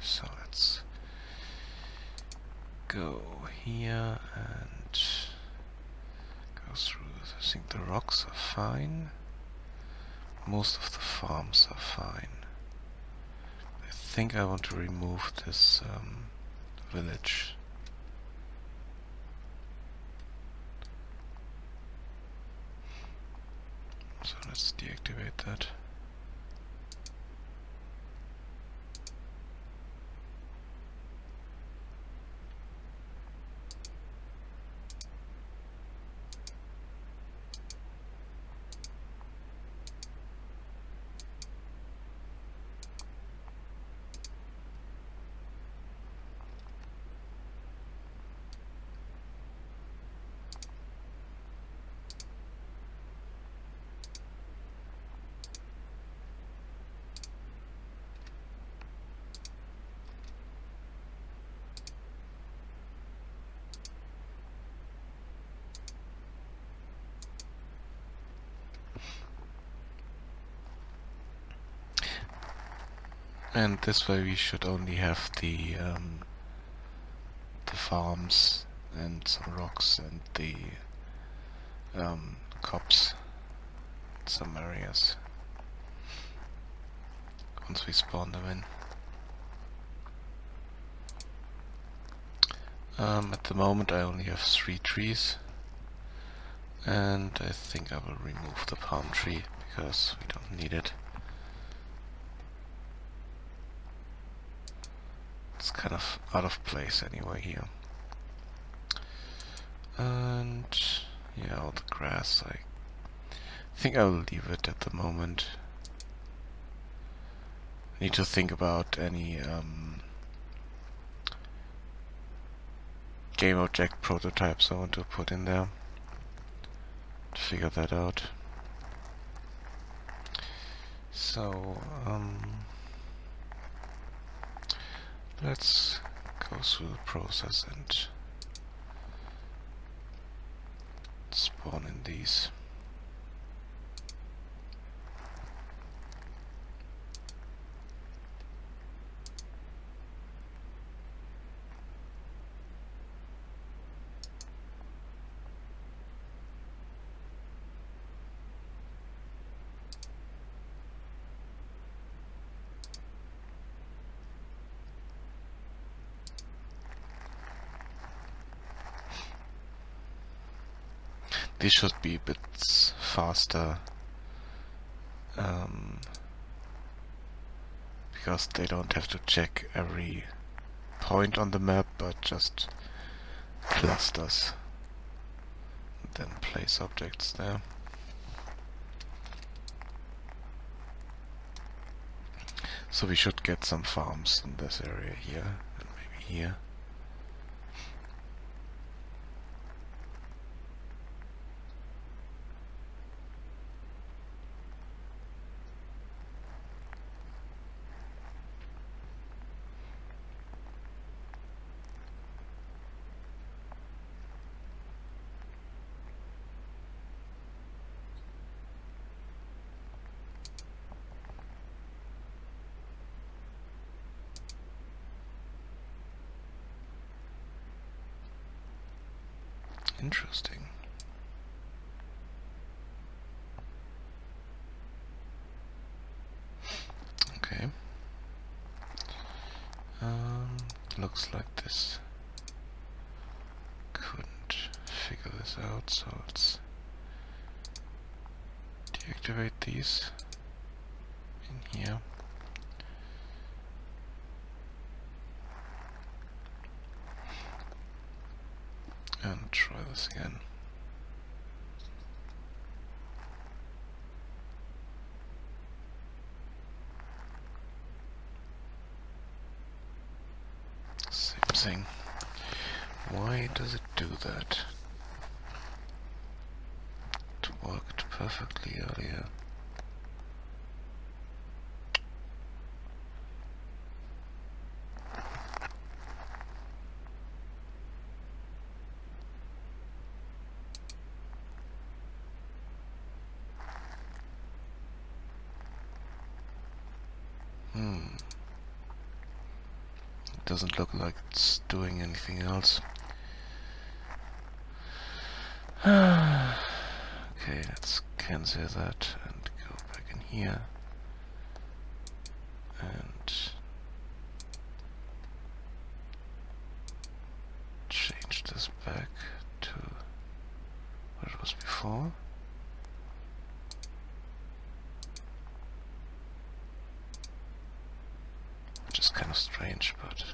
So let's go here and go through. I think the rocks are fine. Most of the farms are fine. I think I want to remove this village. So let's deactivate that. And this way we should only have the farms and some rocks and the cops in some areas once we spawn them in. At the moment I only have 3 trees, and I think I will remove the palm tree because we don't need it. It's kind of out of place anyway here. And yeah, all the grass, I think I will leave it at the moment. I need to think about any game object prototypes I want to put in there to figure that out. So let's go through the process and spawn in these. These should be a bit faster because they don't have to check every point on the map, but just clusters and then place objects there. So we should get some farms in this area here and maybe here. Interesting. Okay. Looks like this. Couldn't figure this out, so let's deactivate these in here. And try this again. Same thing. Why does it do that? It worked perfectly earlier. doesn't look like it's doing anything else. Okay, let's cancel that and go back in here and change this back to what it was before. Which is kind of strange, but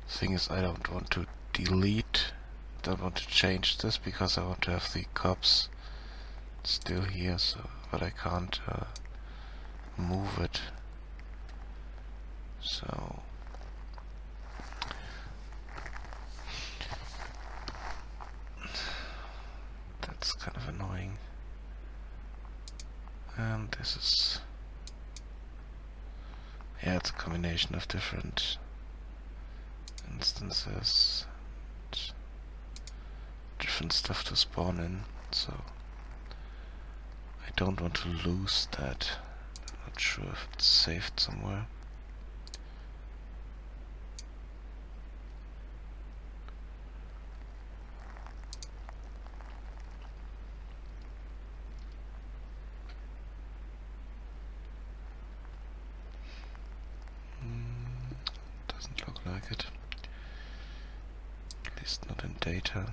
thing is, I don't want to don't want to change this because I want to have the cops still here, so but I can't move it. So that's kind of annoying. And this is, yeah, it's a combination of different instances, different stuff to spawn in, so I don't want to lose that. I'm not sure if it's saved somewhere. Doesn't look like it. At least not in data.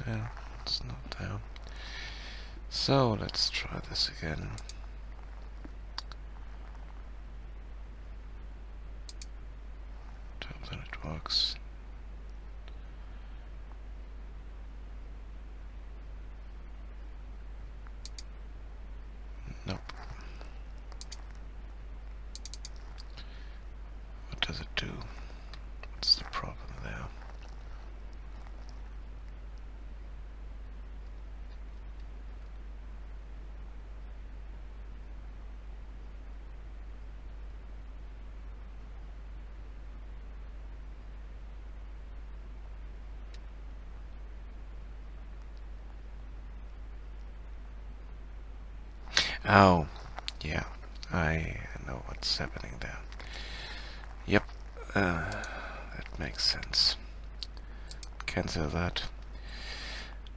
Yeah, it's not there. So let's try this again. Hope that it works. Nope. What does it do? What's the problem there? Oh, yeah, I know what's happening there. Yep, that makes sense. Cancel that.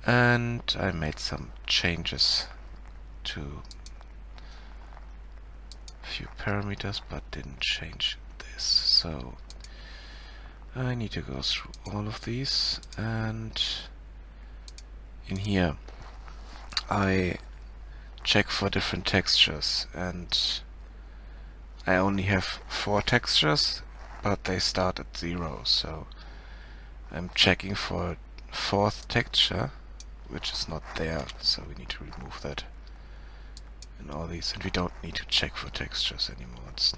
And I made some changes to a few parameters, but didn't change this. So I need to go through all of these, and in here I check for different textures, and I only have 4 textures, but they start at 0, so I'm checking for a 4th texture, which is not there, so we need to remove that in all these, and we don't need to check for textures anymore. It's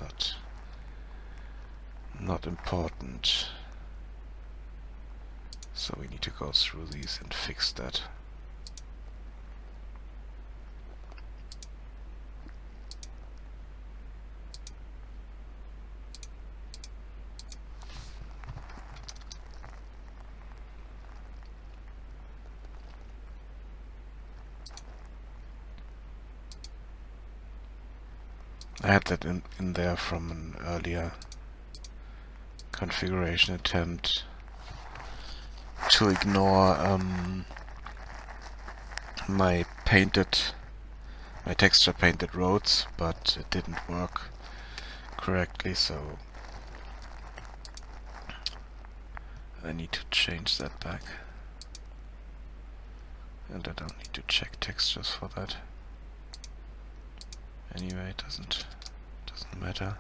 not important, so we need to go through these and fix that. I had that in there from an earlier configuration attempt to ignore my texture painted roads, but it didn't work correctly, so I need to change that back. And I don't need to check textures for that. Anyway, it doesn't matter.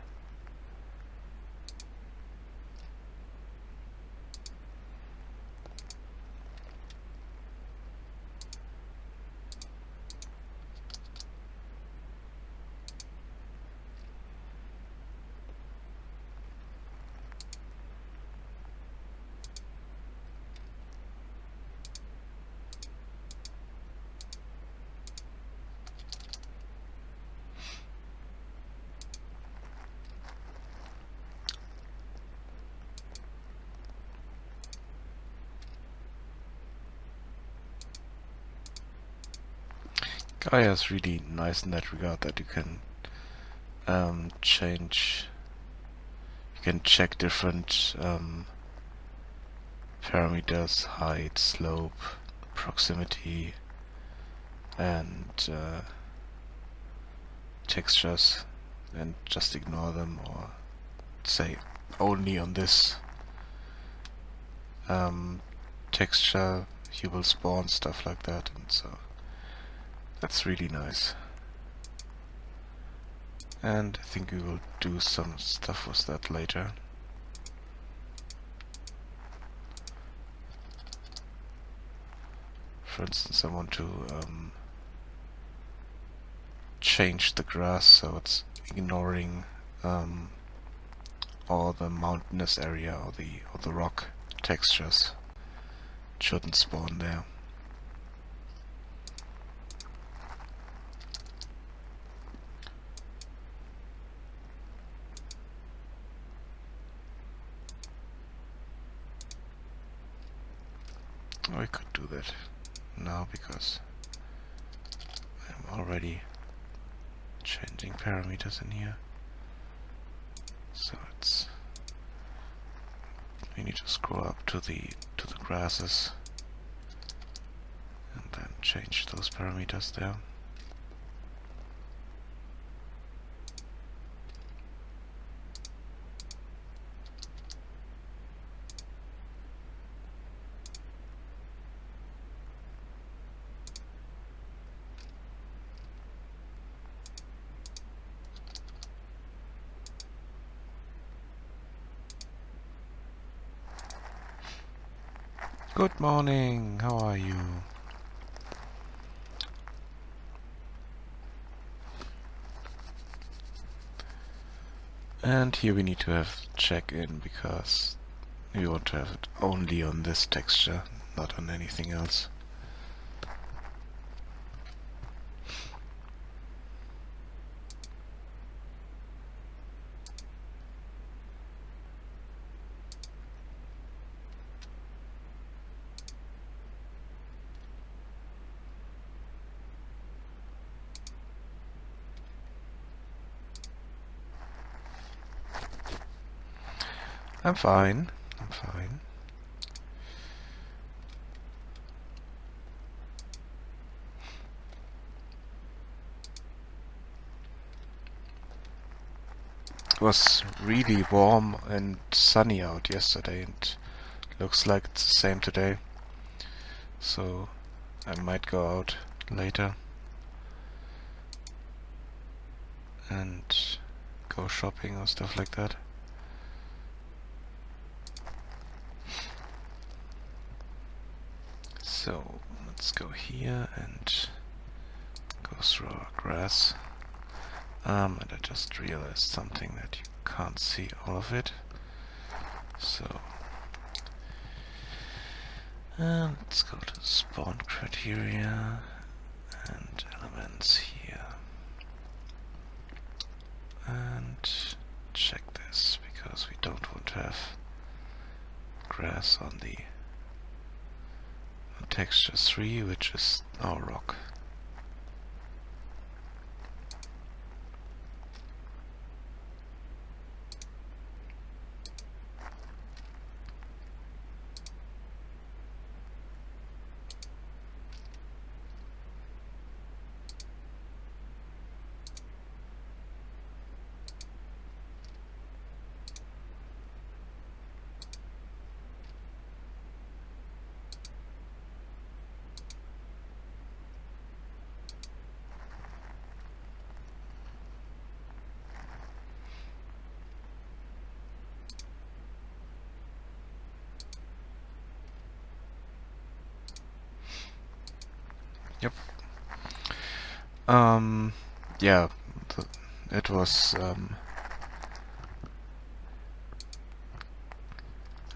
Gaia is really nice in that regard that you can change. You can check different parameters: height, slope, proximity, and textures, and just ignore them, or say only on this texture you will spawn, stuff like that. And so that's really nice. And I think we will do some stuff with that later. For instance, I want to change the grass so it's ignoring all the mountainous area or the rock textures. It shouldn't spawn there. I could do that now because I'm already changing parameters in here. So it's, we need to scroll up to the grasses and then change those parameters there. Good morning, how are you? And here we need to have check-in because we want to have it only on this texture, not on anything else. I'm fine. I'm fine. It was really warm and sunny out yesterday, and looks like it's the same today. So I might go out later and go shopping or stuff like that. So let's go here and go through our grass. And I just realized something, that you can't see all of it. So let's go to spawn criteria and elements here and check this, because we don't want to have grass on the texture 3, which is our rock. Yep. Yeah, it was, I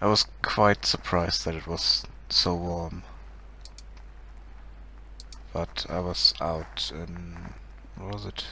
was quite surprised that it was so warm. But I was out in, what was it?